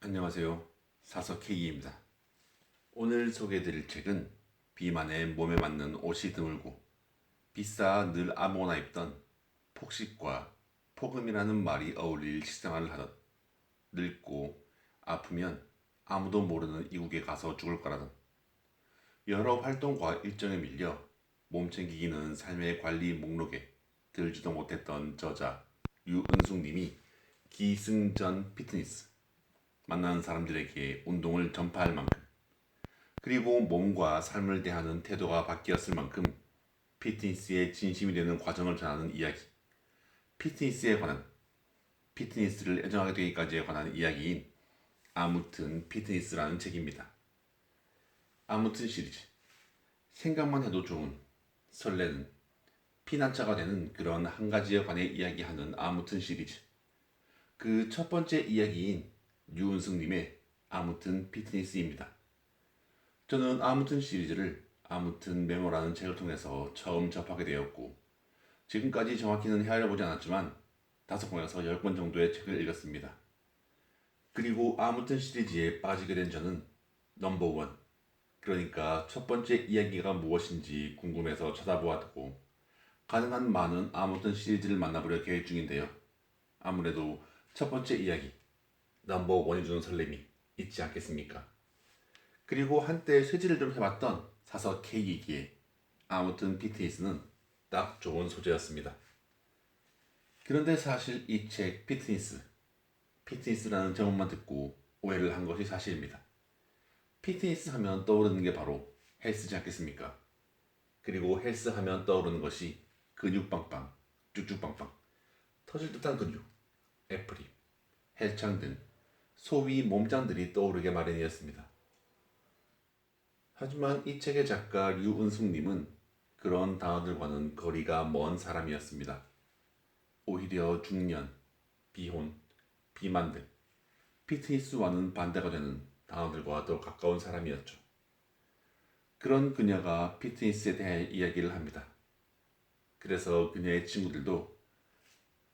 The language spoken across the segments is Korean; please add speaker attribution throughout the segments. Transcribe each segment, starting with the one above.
Speaker 1: 안녕하세요. 사서 K입니다. 오늘 소개해드릴 책은 비만에 몸에 맞는 옷이 드물고 비싸 늘 아무거나 입던 폭식과 폭음이라는 말이 어울릴 식생활을 하던 늙고 아프면 아무도 모르는 이국에 가서 죽을 거라던 여러 활동과 일정에 밀려 몸 챙기기는 삶의 관리 목록에 들지도 못했던 저자 유은숙님이 기승전 피트니스 만나는 사람들에게 운동을 전파할 만큼 그리고 몸과 삶을 대하는 태도가 바뀌었을 만큼 피트니스에 진심이 되는 과정을 전하는 이야기 피트니스에 관한 피트니스를 애정하게 되기까지에 관한 이야기인 아무튼 피트니스라는 책입니다. 아무튼 시리즈 생각만 해도 좋은 설레는 피난처가 되는 그런 한 가지에 관해 이야기하는 아무튼 시리즈 그 첫 번째 이야기인 유은숙님의 아무튼 피트니스입니다. 저는 아무튼 시리즈를 아무튼 메모라는 책을 통해서 처음 접하게 되었고 지금까지 정확히는 헤아려보지 않았지만 5권에서 10권 정도의 책을 읽었습니다. 그리고 아무튼 시리즈에 빠지게 된 저는 넘버원 그러니까 첫 번째 이야기가 무엇인지 궁금해서 찾아보았고 가능한 많은 아무튼 시리즈를 만나보려 계획 중인데요. 아무래도 첫 번째 이야기 넘버원이 주는 설렘이 있지 않겠습니까? 그리고 한때 쇠질을 좀 해봤던 사서 K이기에 아무튼 피트니스는 딱 좋은 소재였습니다. 그런데 사실 이 책 피트니스라는 제목만 듣고 오해를 한 것이 사실입니다. 피트니스 하면 떠오르는 게 바로 헬스지 않겠습니까? 그리고 헬스 하면 떠오르는 것이 근육빵빵, 쭉쭉빵빵, 터질 듯한 근육, 애프림, 헬창 등 소위 몸짱들이 떠오르게 마련이었습니다. 하지만 이 책의 작가 류은숙님은 그런 단어들과는 거리가 먼 사람이었습니다. 오히려 중년, 비혼, 비만 등 피트니스와는 반대가 되는 단어들과 더 가까운 사람이었죠. 그런 그녀가 피트니스에 대해 이야기를 합니다. 그래서 그녀의 친구들도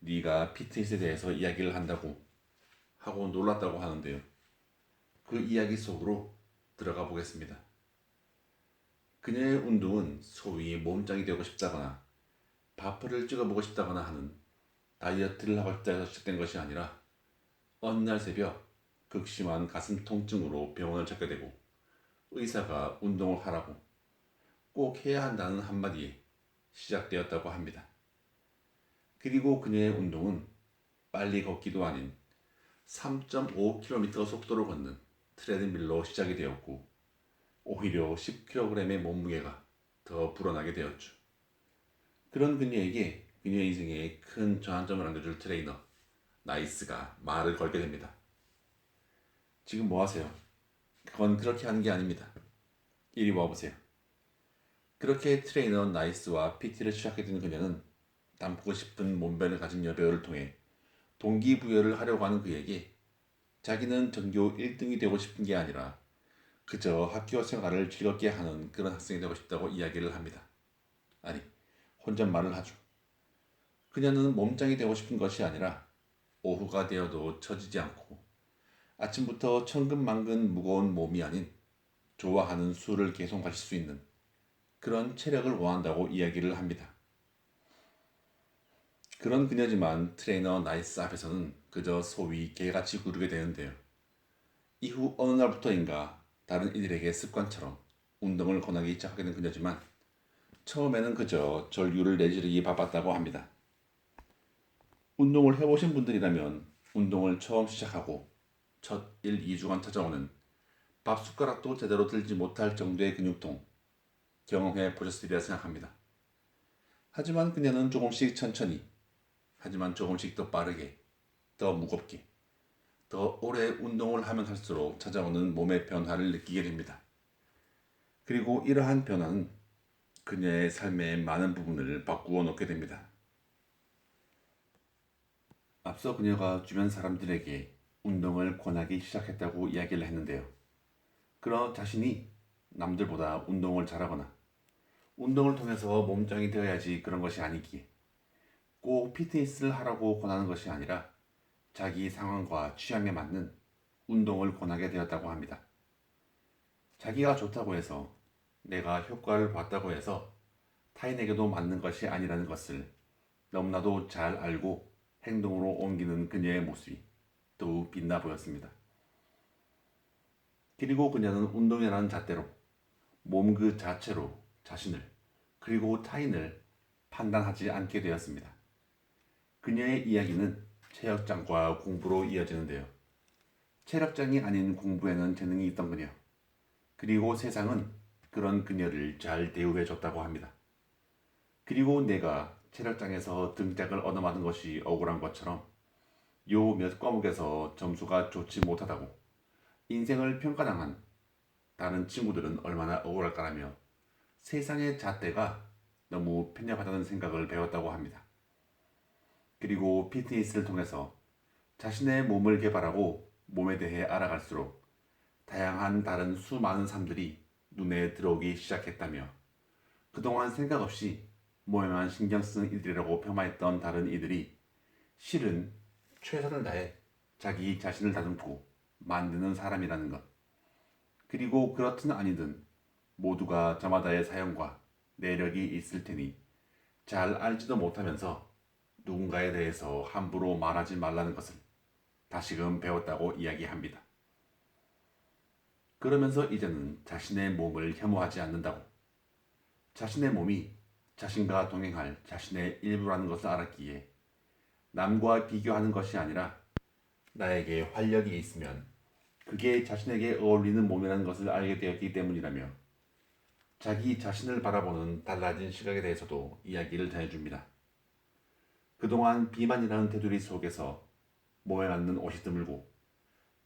Speaker 1: 네가 피트니스에 대해서 이야기를 한다고 하고 놀랐다고 하는데요. 그 이야기 속으로 들어가 보겠습니다. 그녀의 운동은 소위 몸짱이 되고 싶다거나 바프를 찍어보고 싶다거나 하는 다이어트를 하고 싶다 해서 시작된 것이 아니라 어느 날 새벽 극심한 가슴 통증으로 병원을 찾게 되고 의사가 운동을 하라고 꼭 해야 한다는 한마디에 시작되었다고 합니다. 그리고 그녀의 운동은 빨리 걷기도 아닌 3.5km 속도로 걷는 트레드밀로 시작이 되었고 오히려 10kg의 몸무게가 더 불어나게 되었죠. 그런 그녀에게 그녀의 인생에 큰 전환점을 안겨줄 트레이너 나이스가 말을 걸게 됩니다. 지금 뭐 하세요? 그건 그렇게 하는 게 아닙니다. 이리 와보세요. 그렇게 트레이너 나이스와 PT를 시작하게 된 그녀는 담고 싶은 몸매를 가진 여배우를 통해 동기부여를 하려고 하는 그에게 자기는 전교 1등이 되고 싶은 게 아니라 그저 학교 생활을 즐겁게 하는 그런 학생이 되고 싶다고 이야기를 합니다. 아니, 혼잣말을 하죠. 그녀는 몸짱이 되고 싶은 것이 아니라 오후가 되어도 처지지 않고 아침부터 천근만근 무거운 몸이 아닌 좋아하는 술을 계속 마실 수 있는 그런 체력을 원한다고 이야기를 합니다. 그런 그녀지만 트레이너 나이스 앞에서는 그저 소위 개같이 구르게 되는데요. 이후 어느 날부터인가 다른 이들에게 습관처럼 운동을 권하기 시작하게 된 그녀지만 처음에는 그저 전류를 내지르기 바빴다고 합니다. 운동을 해보신 분들이라면 운동을 처음 시작하고 첫 1, 2주간 찾아오는 밥 숟가락도 제대로 들지 못할 정도의 근육통 경험해 보셨으리라 생각합니다. 하지만 그녀는 조금씩 천천히 하지만 조금씩 더 빠르게 더 무겁게 더 오래 운동을 하면 할수록 찾아오는 몸의 변화를 느끼게 됩니다. 그리고 이러한 변화는 그녀의 삶의 많은 부분을 바꾸어 놓게 됩니다. 앞서 그녀가 주변 사람들에게 운동을 권하기 시작했다고 이야기를 했는데요. 그러 자신이 남들보다 운동을 잘하거나 운동을 통해서 몸짱이 되어야지 그런 것이 아니기에 꼭 피트니스를 하라고 권하는 것이 아니라 자기 상황과 취향에 맞는 운동을 권하게 되었다고 합니다. 자기가 좋다고 해서 내가 효과를 봤다고 해서 타인에게도 맞는 것이 아니라는 것을 너무나도 잘 알고 행동으로 옮기는 그녀의 모습이 더욱 빛나 보였습니다. 그리고 그녀는 운동이라는 잣대로 몸 그 자체로 자신을 그리고 타인을 판단하지 않게 되었습니다. 그녀의 이야기는 체력장과 공부로 이어지는데요. 체력장이 아닌 공부에는 재능이 있던 그녀. 그리고 세상은 그런 그녀를 잘 대우해 줬다고 합니다. 그리고 내가 체력장에서 등짝을 얻어맞은 것이 억울한 것처럼 요 몇 과목에서 점수가 좋지 못하다고 인생을 평가당한 다른 친구들은 얼마나 억울할까라며 세상의 잣대가 너무 편협하다는 생각을 배웠다고 합니다. 그리고 피트니스를 통해서 자신의 몸을 개발하고 몸에 대해 알아갈수록 다양한 다른 수많은 삶들이 눈에 들어오기 시작했다며 그동안 생각 없이 몸에만 신경 쓰는 이들이라고 폄하했던 다른 이들이 실은 최선을 다해 자기 자신을 다듬고 만드는 사람이라는 것. 그리고 그렇든 아니든 모두가 저마다의 사연과 내력이 있을 테니 잘 알지도 못하면서 누군가에 대해서 함부로 말하지 말라는 것을 다시금 배웠다고 이야기합니다. 그러면서 이제는 자신의 몸을 혐오하지 않는다고, 자신의 몸이 자신과 동행할 자신의 일부라는 것을 알았기에 남과 비교하는 것이 아니라 나에게 활력이 있으면 그게 자신에게 어울리는 몸이라는 것을 알게 되었기 때문이라며 자기 자신을 바라보는 달라진 시각에 대해서도 이야기를 전해줍니다. 그동안 비만이라는 테두리 속에서 몸에 맞는 옷이 드물고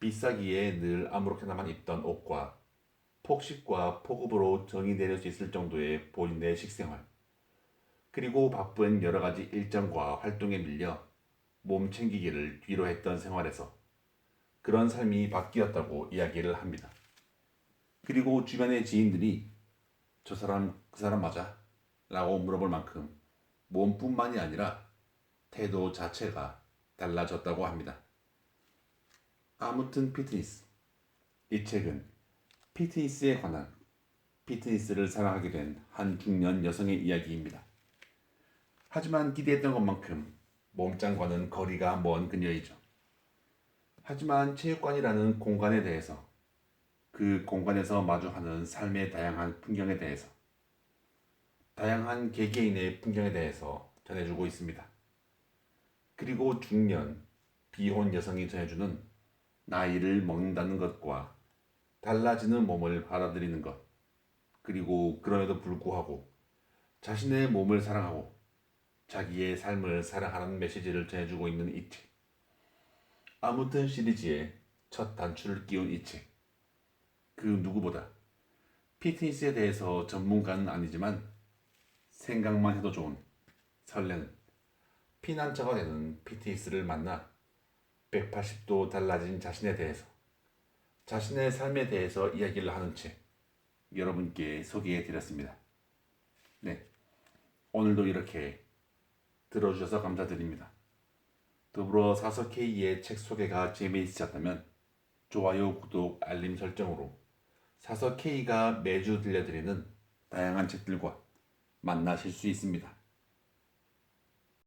Speaker 1: 비싸기에 늘 아무렇게나만 입던 옷과 폭식과 폭업으로 정이 내릴 수 있을 정도의 본인의 식생활, 그리고 바쁜 여러 가지 일정과 활동에 밀려 몸 챙기기를 뒤로 했던 생활에서 그런 삶이 바뀌었다고 이야기를 합니다. 그리고 주변의 지인들이 저 사람 그 사람 맞아? 라고 물어볼 만큼 몸뿐만이 아니라 태도 자체가 달라졌다고 합니다. 아무튼 피트니스. 이 책은 피트니스에 관한 피트니스를 사랑하게 된 한 중년 여성의 이야기입니다. 하지만 기대했던 것만큼 몸짱과는 거리가 먼 그녀이죠. 하지만 체육관이라는 공간에 대해서, 그 공간에서 마주하는 삶의 다양한 풍경에 대해서, 다양한 개개인의 풍경에 대해서 전해주고 있습니다. 그리고 중년, 비혼 여성이 전해주는 나이를 먹는다는 것과 달라지는 몸을 받아들이는 것, 그리고 그럼에도 불구하고 자신의 몸을 사랑하고 자기의 삶을 사랑하는 메시지를 전해주고 있는 이 책. 아무튼 시리즈의 첫 단추를 끼운 이 책. 그 누구보다 피트니스에 대해서 전문가는 아니지만 생각만 해도 좋은, 설레는, 피난처가 되는 피트니스를 만나 180도 달라진 자신에 대해서, 자신의 삶에 대해서 이야기를 하는 책, 여러분께 소개해 드렸습니다. 네, 오늘도 이렇게 들어주셔서 감사드립니다. 더불어 사서K의 책 소개가 재미있으셨다면 좋아요, 구독, 알림 설정으로 사서K가 매주 들려드리는 다양한 책들과 만나실 수 있습니다.